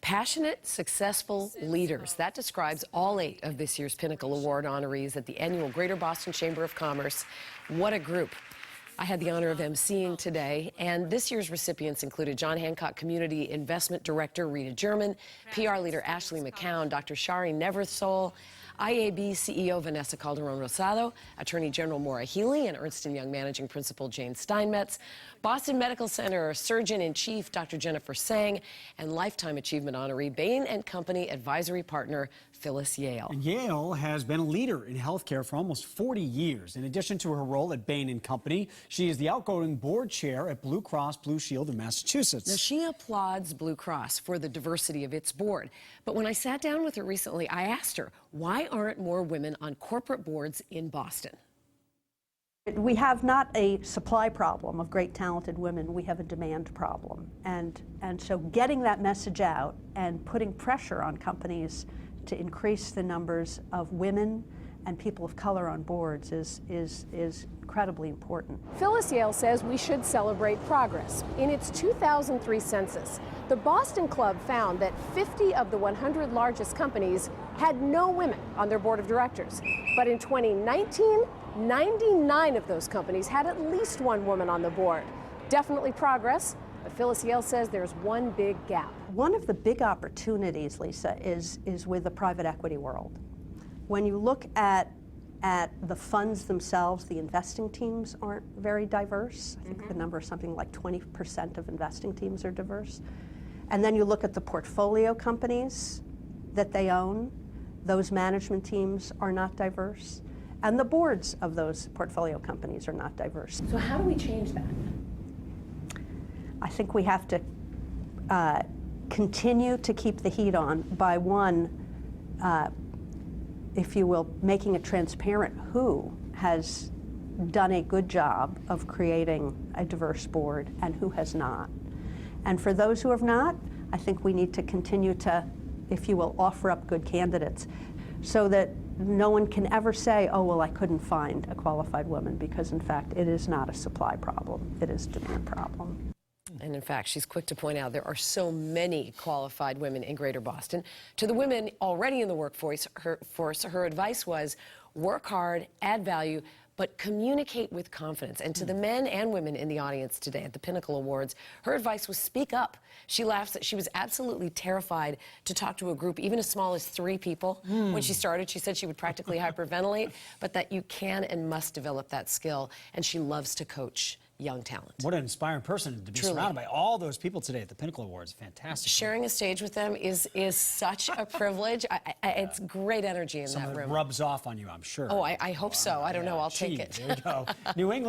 Passionate, successful leaders. That describes all 8 of this year's Pinnacle Award honorees at the annual Greater Boston Chamber of Commerce. What a group. I had the honor of emceeing today, and this year's recipients included John Hancock Community Investment Director Rita German, PR leader Ashley McCown, Dr. Shari Neversole, IAB CEO Vanessa Calderon-Rosado, Attorney General Maura Healey, and Ernst & Young Managing Principal Jane Steinmetz, Boston Medical Center Surgeon-in-Chief Dr. Jennifer Sang, and Lifetime Achievement honoree Bain & Company Advisory Partner Phyllis Yale. And Yale has been a leader in healthcare for almost 40 years. In addition to her role at Bain & Company, she is the outgoing board chair at Blue Cross Blue Shield of Massachusetts. Now, she applauds Blue Cross for the diversity of its board. But when I sat down with her recently, I asked her, why aren't more women on corporate boards in Boston? We have not a supply problem of great talented women, we have a demand problem. And so getting that message out and putting pressure on companies to increase the numbers of women and people of color on boards is incredibly important. Phyllis Yale says we should celebrate progress. In its 2003 census, the Boston Club found that 50 of the 100 largest companies had no women on their board of directors. But in 2019, 99 of those companies had at least one woman on the board. Definitely progress, but Phyllis Yale says there's one big gap. One of the big opportunities, Lisa, is with the private equity world. When you look at the funds themselves, the investing teams aren't very diverse. I think the number is something like 20% of investing teams are diverse. And then you look at the portfolio companies that they own, those management teams are not diverse. And the boards of those portfolio companies are not diverse. So how do we change that? I think we have to continue to keep the heat on by one, if you will, making it transparent who has done a good job of creating a diverse board and who has not. And for those who have not, I think we need to continue to, if you will, offer up good candidates so that no one can ever say, oh, well, I couldn't find a qualified woman, because in fact, it is not a supply problem, it is a demand problem. And in fact, she's quick to point out there are so many qualified women in Greater Boston. To the women already in the workforce, her advice was work hard, add value, but communicate with confidence. And to the men and women in the audience today at the Pinnacle Awards, her advice was speak up. She laughs that she was absolutely terrified to talk to a group, even as small as 3 people. When she started, she said she would practically hyperventilate, but that you can and must develop that skill. And she loves to coach young talent. What an inspiring person to be surrounded by all those people today at the Pinnacle Awards. Fantastic. Sharing a stage with them is such a privilege. It's great energy in that room. Rubs off on you, I'm sure. Oh, I hope so. I don't know. I'll take it. There we go. New England.